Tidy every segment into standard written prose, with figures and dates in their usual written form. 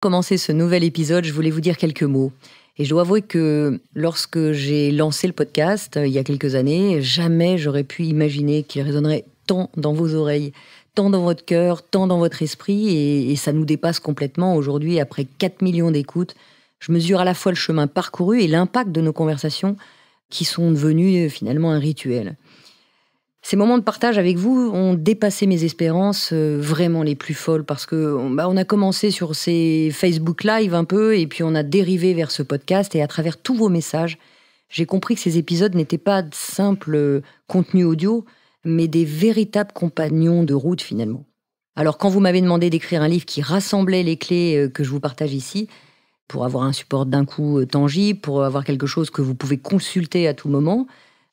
Commencer ce nouvel épisode, je voulais vous dire quelques mots. Et je dois avouer que lorsque j'ai lancé le podcast, il y a quelques années, jamais j'aurais pu imaginer qu'il résonnerait tant dans vos oreilles, tant dans votre cœur, tant dans votre esprit. Et ça nous dépasse complètement. Aujourd'hui, après 4 millions d'écoutes, je mesure à la fois le chemin parcouru et l'impact de nos conversations qui sont devenues finalement un rituel. Ces moments de partage avec vous ont dépassé mes espérances vraiment les plus folles parce que on a commencé sur ces Facebook Live un peu et puis on a dérivé vers ce podcast et à travers tous vos messages, j'ai compris que ces épisodes n'étaient pas de simples contenus audio, mais des véritables compagnons de route finalement. Alors quand vous m'avez demandé d'écrire un livre qui rassemblait les clés que je vous partage ici, pour avoir un support d'un coup tangible, pour avoir quelque chose que vous pouvez consulter à tout moment,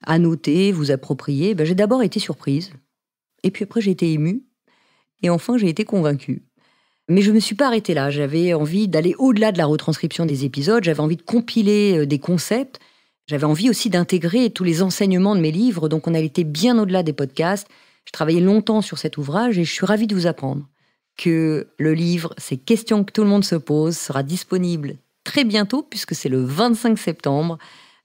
à noter, vous approprier, j'ai d'abord été surprise. Et puis après, j'ai été émue. Et enfin, j'ai été convaincue. Mais je ne me suis pas arrêtée là. J'avais envie d'aller au-delà de la retranscription des épisodes. J'avais envie de compiler des concepts. J'avais envie aussi d'intégrer tous les enseignements de mes livres. Donc, on a été bien au-delà des podcasts. Je travaillais longtemps sur cet ouvrage et je suis ravie de vous apprendre que le livre, ces questions que tout le monde se pose, sera disponible très bientôt puisque c'est le 25 septembre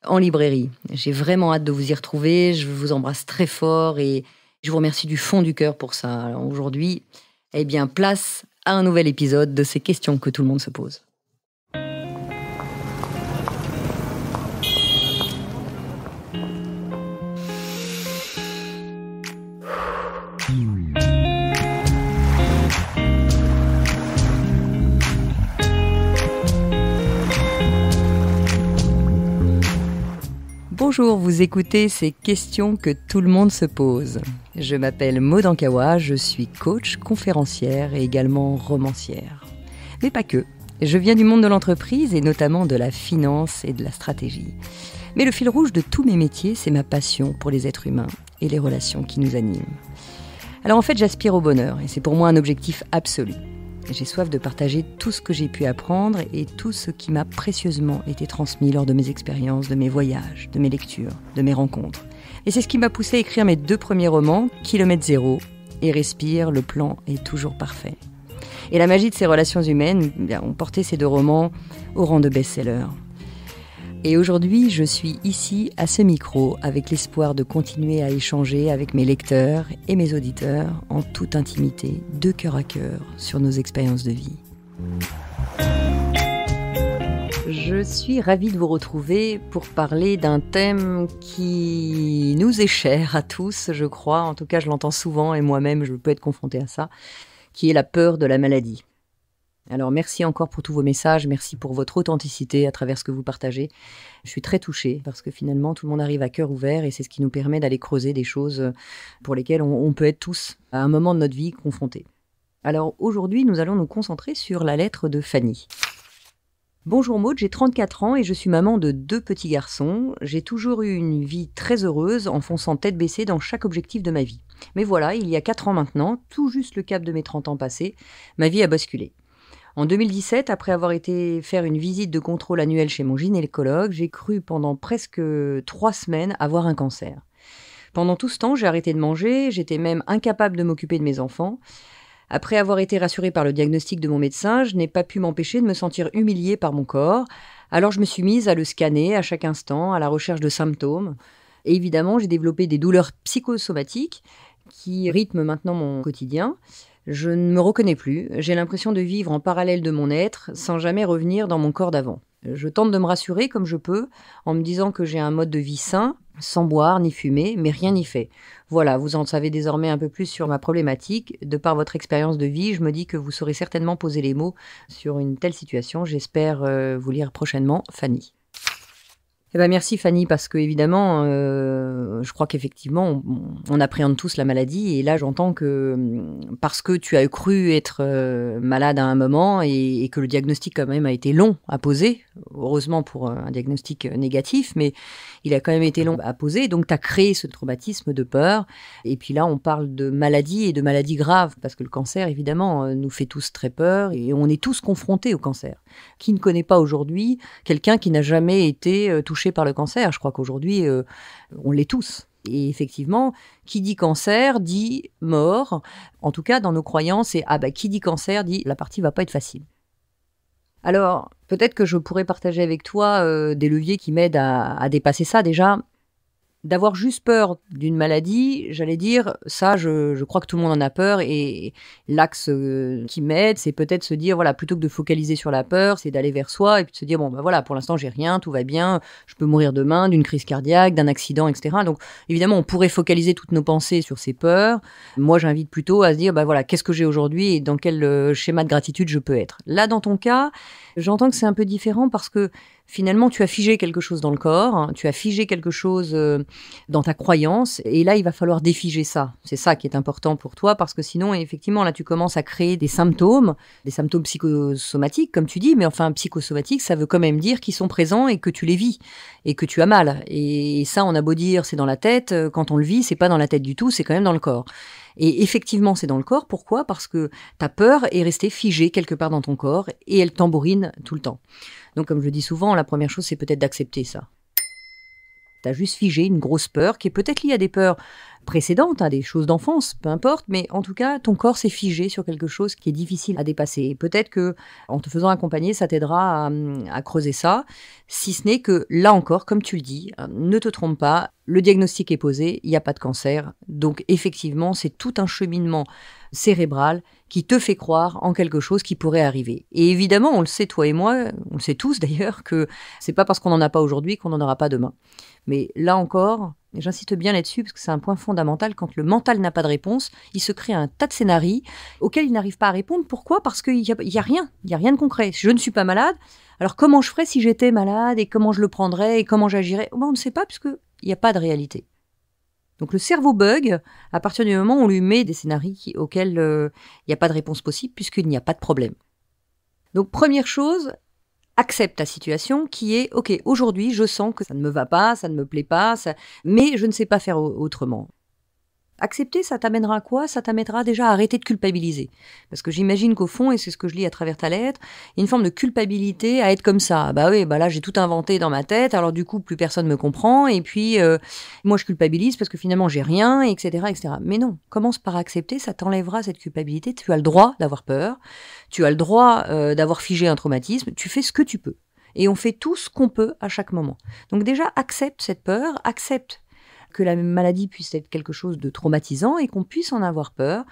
en librairie. J'ai vraiment hâte de vous y retrouver. Je vous embrasse très fort et je vous remercie du fond du cœur pour ça. Alors aujourd'hui, place à un nouvel épisode de ces questions que tout le monde se pose. Bonjour, vous écoutez ces questions que tout le monde se pose. Je m'appelle Maud Ankawa, je suis coach, conférencière et également romancière. Mais pas que. Je viens du monde de l'entreprise et notamment de la finance et de la stratégie. Mais le fil rouge de tous mes métiers, c'est ma passion pour les êtres humains et les relations qui nous animent. Alors en fait, j'aspire au bonheur et c'est pour moi un objectif absolu. J'ai soif de partager tout ce que j'ai pu apprendre et tout ce qui m'a précieusement été transmis lors de mes expériences, de mes voyages, de mes lectures, de mes rencontres. Et c'est ce qui m'a poussé à écrire mes 2 premiers romans, Kilomètre Zéro et Respire, le plan est toujours parfait. Et la magie de ces relations humaines ont porté ces 2 romans au rang de best-sellers. Et aujourd'hui, je suis ici, à ce micro, avec l'espoir de continuer à échanger avec mes lecteurs et mes auditeurs en toute intimité, de cœur à cœur, sur nos expériences de vie. Je suis ravie de vous retrouver pour parler d'un thème qui nous est cher à tous, je crois. En tout cas, je l'entends souvent et moi-même, je peux être confrontée à ça, qui est la peur de la maladie. Alors merci encore pour tous vos messages, merci pour votre authenticité à travers ce que vous partagez. Je suis très touchée parce que finalement tout le monde arrive à cœur ouvert et c'est ce qui nous permet d'aller creuser des choses pour lesquelles on peut être tous à un moment de notre vie confrontés. Alors aujourd'hui nous allons nous concentrer sur la lettre de Fanny. Bonjour Maud, j'ai 34 ans et je suis maman de 2 petits garçons. J'ai toujours eu une vie très heureuse en fonçant tête baissée dans chaque objectif de ma vie. Mais voilà, il y a 4 ans maintenant, tout juste le cap de mes 30 ans passés, ma vie a basculé. En 2017, après avoir été faire une visite de contrôle annuelle chez mon gynécologue, j'ai cru pendant presque 3 semaines avoir un cancer. Pendant tout ce temps, j'ai arrêté de manger, j'étais même incapable de m'occuper de mes enfants. Après avoir été rassurée par le diagnostic de mon médecin, je n'ai pas pu m'empêcher de me sentir humiliée par mon corps. Alors je me suis mise à le scanner à chaque instant, à la recherche de symptômes. Et évidemment, j'ai développé des douleurs psychosomatiques qui rythment maintenant mon quotidien. Je ne me reconnais plus, j'ai l'impression de vivre en parallèle de mon être sans jamais revenir dans mon corps d'avant. Je tente de me rassurer comme je peux en me disant que j'ai un mode de vie sain, sans boire ni fumer, mais rien n'y fait. Voilà, vous en savez désormais un peu plus sur ma problématique. De par votre expérience de vie, je me dis que vous saurez certainement poser les mots sur une telle situation. J'espère vous lire prochainement, Fanny. Merci Fanny, parce que évidemment, je crois qu'effectivement, on appréhende tous la maladie. Et là, j'entends que parce que tu as cru être malade à un moment et que le diagnostic quand même a été long à poser, heureusement pour un diagnostic négatif, mais il a quand même été long à poser. Donc, tu as créé ce traumatisme de peur. Et puis là, on parle de maladie et de maladie grave, parce que le cancer, évidemment, nous fait tous très peur et on est tous confrontés au cancer. Qui ne connaît pas aujourd'hui quelqu'un qui n'a jamais été touché par le cancer? Je crois qu'aujourd'hui, on l'est tous. Et effectivement, qui dit cancer dit mort. En tout cas, dans nos croyances, qui dit cancer dit la partie va pas être facile. Alors, peut-être que je pourrais partager avec toi des leviers qui m'aident à dépasser ça. Déjà, d'avoir juste peur d'une maladie, j'allais dire, ça, je crois que tout le monde en a peur. Et l'axe qui m'aide, c'est peut-être se dire, voilà, plutôt que de focaliser sur la peur, c'est d'aller vers soi et puis de se dire, bon, ben voilà, pour l'instant, j'ai rien, tout va bien, je peux mourir demain d'une crise cardiaque, d'un accident, etc. Donc, évidemment, on pourrait focaliser toutes nos pensées sur ces peurs. Moi, j'invite plutôt à se dire, ben voilà, qu'est-ce que j'ai aujourd'hui et dans quel schéma de gratitude je peux être. Là, dans ton cas, j'entends que c'est un peu différent parce que finalement, tu as figé quelque chose dans le corps, hein, tu as figé quelque chose dans ta croyance, et là, il va falloir défiger ça. C'est ça qui est important pour toi, parce que sinon, effectivement, là, tu commences à créer des symptômes psychosomatiques, comme tu dis, mais enfin, psychosomatique, ça veut quand même dire qu'ils sont présents et que tu les vis, et que tu as mal. Et ça, on a beau dire, c'est dans la tête, quand on le vit, c'est pas dans la tête du tout, c'est quand même dans le corps. Et effectivement, c'est dans le corps. Pourquoi ? Parce que ta peur est restée figée quelque part dans ton corps, et elle tambourine tout le temps. Donc, comme je le dis souvent, la première chose, c'est peut-être d'accepter ça. T'as juste figé une grosse peur qui est peut-être liée à des peurs précédentes, à des choses d'enfance, peu importe, mais en tout cas, ton corps s'est figé sur quelque chose qui est difficile à dépasser. Et peut-être que, en te faisant accompagner, ça t'aidera à creuser ça, si ce n'est que, là encore, comme tu le dis, ne te trompe pas, le diagnostic est posé, il n'y a pas de cancer, donc effectivement, c'est tout un cheminement cérébral qui te fait croire en quelque chose qui pourrait arriver. Et évidemment, on le sait, toi et moi, on le sait tous d'ailleurs, que c'est pas parce qu'on n'en a pas aujourd'hui qu'on n'en aura pas demain. Mais là encore, et j'insiste bien là-dessus parce que c'est un point fondamental, quand le mental n'a pas de réponse, il se crée un tas de scénarios auxquels il n'arrive pas à répondre. Pourquoi ? Parce qu'il y a rien de concret. Je ne suis pas malade, alors comment je ferais si j'étais malade et comment je le prendrais et comment j'agirais ? On ne sait pas puisqu'il n'y a pas de réalité. Donc le cerveau bug à partir du moment où on lui met des scénarios auxquels il n'y a pas de réponse possible puisqu'il n'y a pas de problème. Donc première chose, accepte ta situation qui est, ok, aujourd'hui je sens que ça ne me va pas, ça ne me plaît pas, mais je ne sais pas faire autrement. Accepter, ça t'amènera à quoi ? Ça t'amènera déjà à arrêter de culpabiliser. Parce que j'imagine qu'au fond, et c'est ce que je lis à travers ta lettre, il y a une forme de culpabilité à être comme ça. Bah oui, bah là j'ai tout inventé dans ma tête, alors du coup plus personne me comprend, et puis moi je culpabilise parce que finalement j'ai rien, etc., etc. Mais non, commence par accepter, ça t'enlèvera cette culpabilité. Tu as le droit d'avoir peur, tu as le droit d'avoir figé un traumatisme, tu fais ce que tu peux. Et on fait tout ce qu'on peut à chaque moment. Donc déjà, accepte cette peur, accepte que la maladie puisse être quelque chose de traumatisant et qu'on puisse en avoir peur.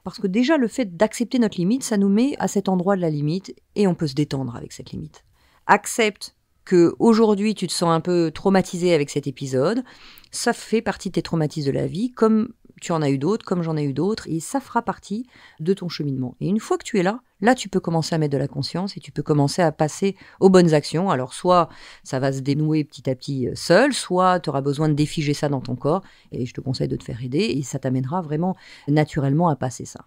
Parce que déjà, le fait d'accepter notre limite, ça nous met à cet endroit de la limite et on peut se détendre avec cette limite. Accepte que aujourd'hui tu te sens un peu traumatisé avec cet épisode. Ça fait partie de tes traumatismes de la vie, comme tu en as eu d'autres, comme j'en ai eu d'autres, et ça fera partie de ton cheminement. Et une fois que tu es là, tu peux commencer à mettre de la conscience et tu peux commencer à passer aux bonnes actions. Alors soit ça va se dénouer petit à petit seul, soit tu auras besoin de défiger ça dans ton corps, et je te conseille de te faire aider, et ça t'amènera vraiment naturellement à passer ça.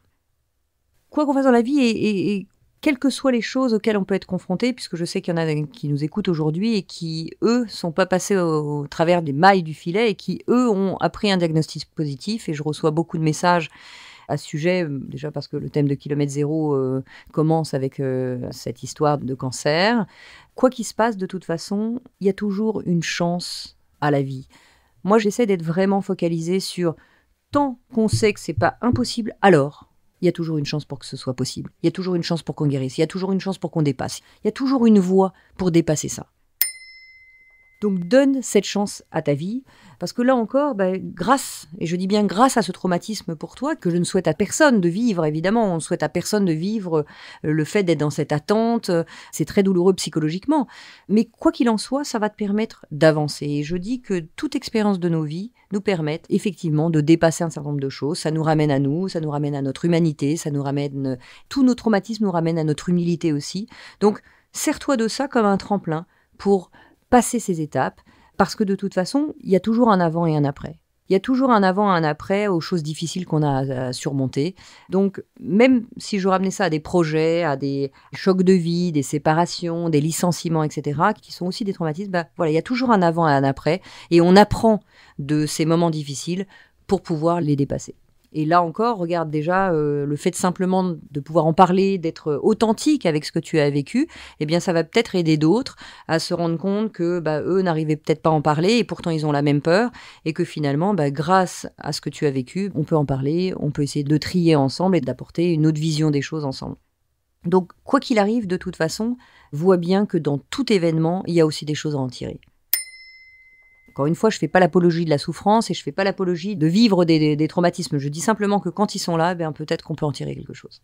Quoi qu'on fasse dans la vie, et quelles que soient les choses auxquelles on peut être confronté, puisque je sais qu'il y en a qui nous écoutent aujourd'hui et qui, eux, sont pas passés au travers des mailles du filet et qui, eux, ont appris un diagnostic positif. Et je reçois beaucoup de messages à ce sujet, déjà parce que le thème de Kilomètre Zéro commence avec cette histoire de cancer. Quoi qu'il se passe, de toute façon, il y a toujours une chance à la vie. Moi, j'essaie d'être vraiment focalisée sur tant qu'on sait que c'est pas impossible, alors il y a toujours une chance pour que ce soit possible. Il y a toujours une chance pour qu'on guérisse. Il y a toujours une chance pour qu'on dépasse. Il y a toujours une voie pour dépasser ça. Donc donne cette chance à ta vie, parce que là encore, grâce, et je dis bien grâce à ce traumatisme pour toi, que je ne souhaite à personne de vivre, évidemment, on ne souhaite à personne de vivre le fait d'être dans cette attente, c'est très douloureux psychologiquement, mais quoi qu'il en soit, ça va te permettre d'avancer. Et je dis que toute expérience de nos vies nous permet effectivement de dépasser un certain nombre de choses, ça nous ramène à nous, ça nous ramène à notre humanité, ça nous ramène, tous nos traumatismes nous ramènent à notre humilité aussi. Donc, sers-toi de ça comme un tremplin pour passer ces étapes, parce que de toute façon, il y a toujours un avant et un après. Il y a toujours un avant et un après aux choses difficiles qu'on a à surmonter. Donc, même si je ramenais ça à des projets, à des chocs de vie, des séparations, des licenciements, etc., qui sont aussi des traumatismes, voilà, il y a toujours un avant et un après, et on apprend de ces moments difficiles pour pouvoir les dépasser. Et là encore, regarde déjà le fait simplement de pouvoir en parler, d'être authentique avec ce que tu as vécu, eh bien ça va peut-être aider d'autres à se rendre compte que eux n'arrivaient peut-être pas à en parler et pourtant ils ont la même peur, et que finalement, grâce à ce que tu as vécu, on peut en parler, on peut essayer de trier ensemble et d'apporter une autre vision des choses ensemble. Donc, quoi qu'il arrive, de toute façon, vois bien que dans tout événement, il y a aussi des choses à en tirer. Encore une fois, je ne fais pas l'apologie de la souffrance et je ne fais pas l'apologie de vivre des traumatismes. Je dis simplement que quand ils sont là, peut-être qu'on peut en tirer quelque chose.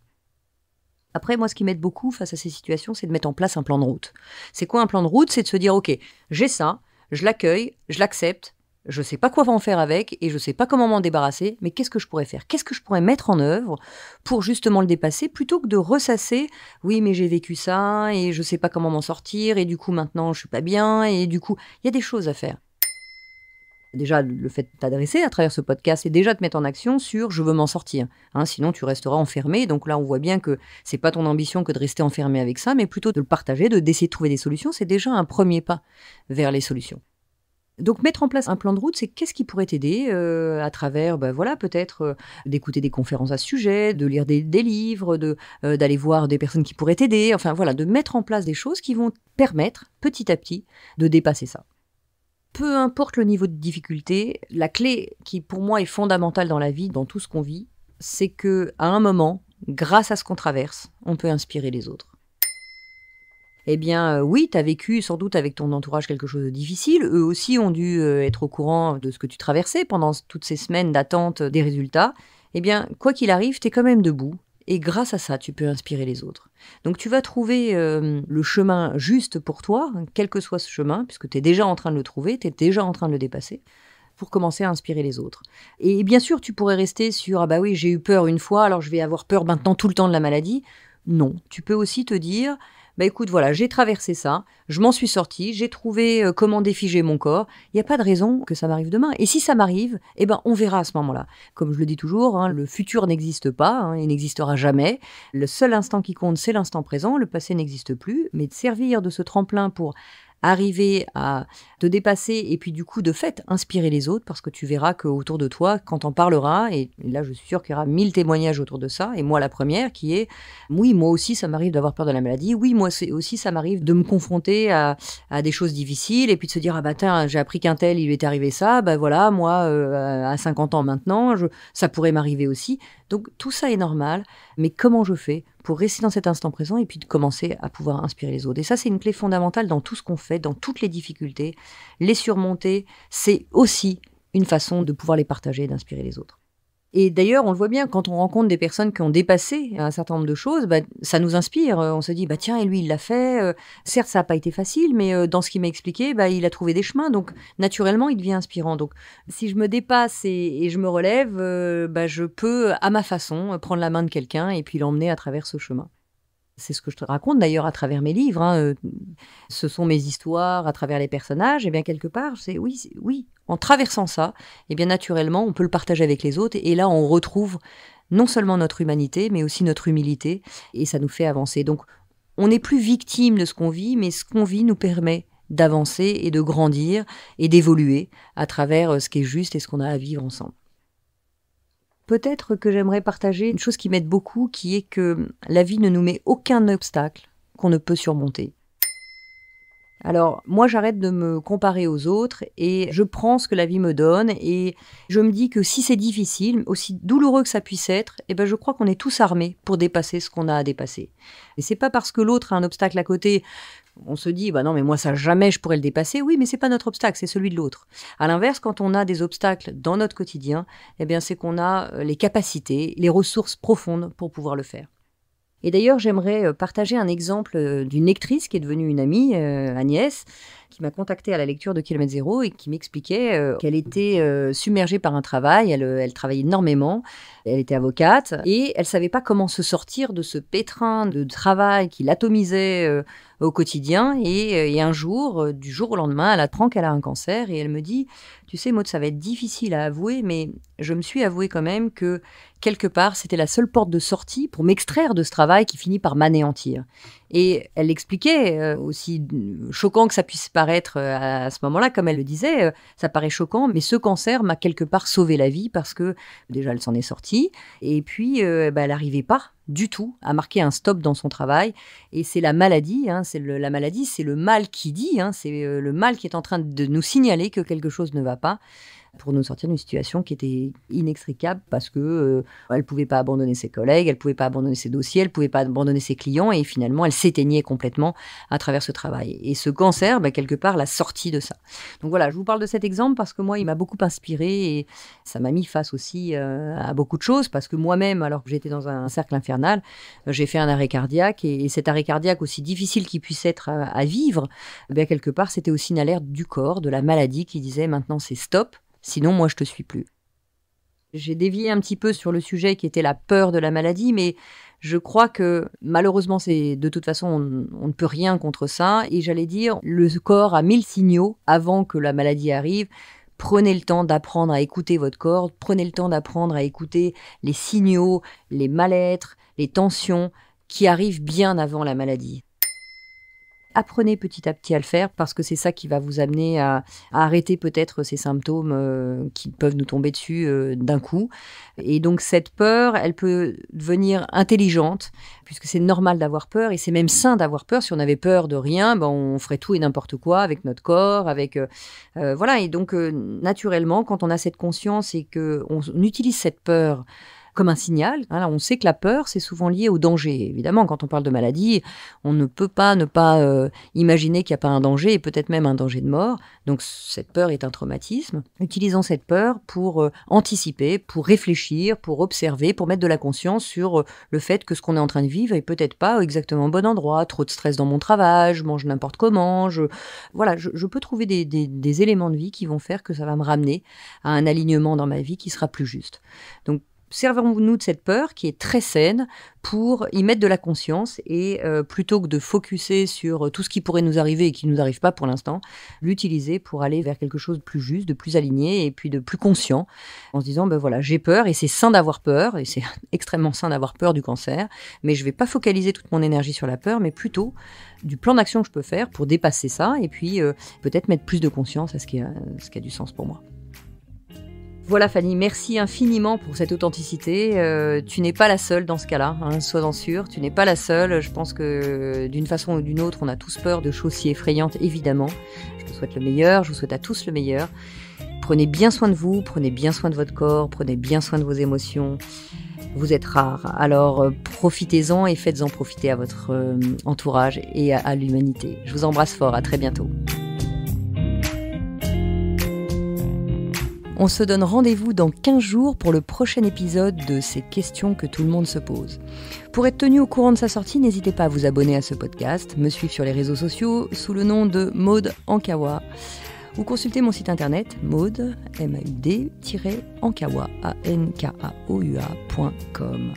Après, moi, ce qui m'aide beaucoup face à ces situations, c'est de mettre en place un plan de route. C'est quoi un plan de route? C'est de se dire, ok, j'ai ça, je l'accueille, je l'accepte, je ne sais pas quoi en faire avec et je ne sais pas comment m'en débarrasser, mais qu'est-ce que je pourrais faire? Qu'est-ce que je pourrais mettre en œuvre pour justement le dépasser, plutôt que de ressasser, oui, mais j'ai vécu ça et je ne sais pas comment m'en sortir et du coup, maintenant, je ne suis pas bien et du coup, il y a des choses à faire. Déjà, le fait de t'adresser à travers ce podcast, c'est déjà de mettre en action sur je veux m'en sortir. Sinon, tu resteras enfermé. Donc là, on voit bien que c'est pas ton ambition que de rester enfermé avec ça, mais plutôt de le partager, d'essayer de trouver des solutions. C'est déjà un premier pas vers les solutions. Donc, mettre en place un plan de route, c'est qu'est-ce qui pourrait t'aider à travers, peut-être d'écouter des conférences à ce sujet, de lire des livres, d'aller voir des personnes qui pourraient t'aider. Enfin, voilà, de mettre en place des choses qui vont te permettre, petit à petit, de dépasser ça. Peu importe le niveau de difficulté, la clé qui pour moi est fondamentale dans la vie, dans tout ce qu'on vit, c'est que à un moment, grâce à ce qu'on traverse, on peut inspirer les autres. Eh bien oui, tu as vécu sans doute avec ton entourage quelque chose de difficile, eux aussi ont dû être au courant de ce que tu traversais pendant toutes ces semaines d'attente des résultats. Eh bien, quoi qu'il arrive, tu es quand même debout. Et grâce à ça, tu peux inspirer les autres. Donc tu vas trouver le chemin juste pour toi, quel que soit ce chemin, puisque tu es déjà en train de le trouver, tu es déjà en train de le dépasser, pour commencer à inspirer les autres. Et bien sûr, tu pourrais rester sur « Ah bah oui, j'ai eu peur une fois, alors je vais avoir peur maintenant tout le temps de la maladie ». Non, tu peux aussi te dire « Bah écoute, voilà, j'ai traversé ça, je m'en suis sortie, j'ai trouvé comment défiger mon corps, il n'y a pas de raison que ça m'arrive demain. Et si ça m'arrive, on verra à ce moment-là. » Comme je le dis toujours, le futur n'existe pas, il n'existera jamais. Le seul instant qui compte, c'est l'instant présent, le passé n'existe plus. Mais de servir de ce tremplin pour arriver à te dépasser et puis du coup de fait inspirer les autres, parce que tu verras qu'autour de toi, quand t'en parleras, et là je suis sûre qu'il y aura 1000 témoignages autour de ça, et moi la première qui est oui, moi aussi ça m'arrive d'avoir peur de la maladie, oui, moi aussi ça m'arrive de me confronter à des choses difficiles et puis de se dire ah bah tiens, j'ai appris qu'un tel il lui est arrivé ça, bah voilà, moi à 50 ans maintenant, ça pourrait m'arriver aussi. Donc tout ça est normal, mais comment je fais pour rester dans cet instant présent et puis de commencer à pouvoir inspirer les autres? Et ça, c'est une clé fondamentale dans tout ce qu'on fait, dans toutes les difficultés. Les surmonter, c'est aussi une façon de pouvoir les partager et d'inspirer les autres. Et d'ailleurs, on le voit bien, quand on rencontre des personnes qui ont dépassé un certain nombre de choses, ça nous inspire. On se dit, tiens, et lui, il l'a fait. Certes, ça n'a pas été facile, mais dans ce qu'il m'a expliqué, il a trouvé des chemins. Donc, naturellement, il devient inspirant. Donc, si je me dépasse et je me relève, je peux, à ma façon, prendre la main de quelqu'un et puis l'emmener à travers ce chemin. C'est ce que je te raconte d'ailleurs à travers mes livres. Ce sont mes histoires à travers les personnages. Et bien quelque part, c'est oui, en traversant ça, et bien naturellement, on peut le partager avec les autres. Et là, on retrouve non seulement notre humanité, mais aussi notre humilité. Et ça nous fait avancer. Donc, on n'est plus victime de ce qu'on vit, mais ce qu'on vit nous permet d'avancer et de grandir et d'évoluer à travers ce qui est juste et ce qu'on a à vivre ensemble. Peut-être que j'aimerais partager une chose qui m'aide beaucoup, qui est que la vie ne nous met aucun obstacle qu'on ne peut surmonter. Alors, moi, j'arrête de me comparer aux autres et je prends ce que la vie me donne et je me dis que si c'est difficile, aussi douloureux que ça puisse être, je crois qu'on est tous armés pour dépasser ce qu'on a à dépasser. Et c'est pas parce que l'autre a un obstacle à côté, on se dit, non, mais moi, ça, jamais je pourrais le dépasser. Oui, mais c'est pas notre obstacle, c'est celui de l'autre. À l'inverse, quand on a des obstacles dans notre quotidien, c'est qu'on a les capacités, les ressources profondes pour pouvoir le faire. Et d'ailleurs, j'aimerais partager un exemple d'une lectrice qui est devenue une amie, Agnès, qui m'a contactée à la lecture de Kilomètre Zéro et qui m'expliquait qu'elle était submergée par un travail. Elle travaillait énormément, elle était avocate et elle savait pas comment se sortir de ce pétrin de travail qui l'atomisait au quotidien. Et un jour, du jour au lendemain, elle apprend qu'elle a un cancer et elle me dit « Tu sais, Maud, ça va être difficile à avouer, mais je me suis avoué quand même que quelque part, c'était la seule porte de sortie pour m'extraire de ce travail qui finit par m'anéantir. » Et elle l'expliquait, aussi choquant que ça puisse paraître à ce moment-là, comme elle le disait, ça paraît choquant, mais ce cancer m'a quelque part sauvé la vie parce que déjà elle s'en est sortie et puis elle n'arrivait pas du tout à marquer un stop dans son travail. Et c'est la maladie, la maladie, c'est le mal qui dit, c'est le mal qui est en train de nous signaler que quelque chose ne va pas, pour nous sortir d'une situation qui était inextricable parce que elle pouvait pas abandonner ses collègues, elle pouvait pas abandonner ses dossiers, elle pouvait pas abandonner ses clients et finalement elle s'éteignait complètement à travers ce travail. Et ce cancer, quelque part, l'a sortie de ça. Donc voilà, je vous parle de cet exemple parce que moi, il m'a beaucoup inspiré et ça m'a mis face aussi à beaucoup de choses parce que moi-même, alors que j'étais dans un cercle infernal, j'ai fait un arrêt cardiaque et cet arrêt cardiaque, aussi difficile qu'il puisse être à vivre, quelque part, c'était aussi une alerte du corps, de la maladie qui disait maintenant c'est stop. Sinon, moi, je te suis plus. J'ai dévié un petit peu sur le sujet qui était la peur de la maladie, mais je crois que malheureusement, de toute façon, on ne peut rien contre ça. Et j'allais dire, le corps a 1000 signaux avant que la maladie arrive. Prenez le temps d'apprendre à écouter votre corps, prenez le temps d'apprendre à écouter les signaux, les mal-être, les tensions qui arrivent bien avant la maladie. Apprenez petit à petit à le faire parce que c'est ça qui va vous amener à arrêter peut-être ces symptômes qui peuvent nous tomber dessus d'un coup. Et donc cette peur, elle peut devenir intelligente puisque c'est normal d'avoir peur et c'est même sain d'avoir peur. Si on avait peur de rien, on ferait tout et n'importe quoi avec notre corps, voilà. Et donc naturellement, quand on a cette conscience et qu'on utilise cette peur comme un signal. On sait que la peur, c'est souvent lié au danger. Évidemment, quand on parle de maladie, on ne peut pas ne pas imaginer qu'il n'y a pas un danger, et peut-être même un danger de mort. Donc cette peur est un traumatisme. Utilisons cette peur pour anticiper, pour réfléchir, pour observer, pour mettre de la conscience sur le fait que ce qu'on est en train de vivre est peut-être pas exactement au bon endroit, trop de stress dans mon travail, je mange n'importe comment. Je peux trouver des éléments de vie qui vont faire que ça va me ramener à un alignement dans ma vie qui sera plus juste. Donc, servons-nous de cette peur qui est très saine pour y mettre de la conscience et plutôt que de focuser sur tout ce qui pourrait nous arriver et qui ne nous arrive pas pour l'instant, l'utiliser pour aller vers quelque chose de plus juste, de plus aligné et puis de plus conscient en se disant voilà, j'ai peur et c'est sain d'avoir peur et c'est extrêmement sain d'avoir peur du cancer, mais je ne vais pas focaliser toute mon énergie sur la peur, mais plutôt du plan d'action que je peux faire pour dépasser ça et puis peut-être mettre plus de conscience à ce qui a du sens pour moi. Voilà Fanny, merci infiniment pour cette authenticité. Tu n'es pas la seule dans ce cas-là, sois-en sûre. Tu n'es pas la seule. Je pense que d'une façon ou d'une autre, on a tous peur de choses si effrayantes, évidemment. Je vous souhaite le meilleur, je vous souhaite à tous le meilleur. Prenez bien soin de vous, prenez bien soin de votre corps, prenez bien soin de vos émotions. Vous êtes rares, alors profitez-en et faites-en profiter à votre entourage et à l'humanité. Je vous embrasse fort, à très bientôt. On se donne rendez-vous dans 15 jours pour le prochain épisode de ces questions que tout le monde se pose. Pour être tenu au courant de sa sortie, n'hésitez pas à vous abonner à ce podcast, me suivre sur les réseaux sociaux sous le nom de Maud Ankawa ou consulter mon site internet maud, maud-ankawa, ankaoua.com.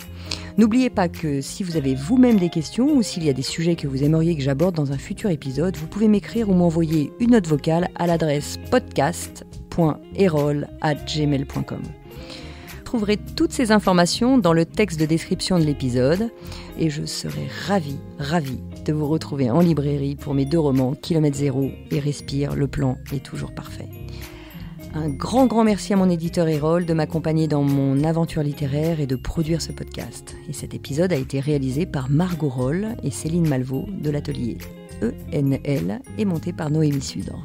N'oubliez pas que si vous avez vous-même des questions ou s'il y a des sujets que vous aimeriez que j'aborde dans un futur épisode, vous pouvez m'écrire ou m'envoyer une note vocale à l'adresse podcast.erol@gmail.com. Vous trouverez toutes ces informations dans le texte de description de l'épisode et je serai ravie de vous retrouver en librairie pour mes 2 romans, Kilomètre Zéro et Respire, le plan est toujours parfait. Un grand merci à mon éditeur Erol de m'accompagner dans mon aventure littéraire et de produire ce podcast. Et cet épisode a été réalisé par Margot Roll et Céline Malvaux de l'atelier ENL et monté par Noémie Sudre.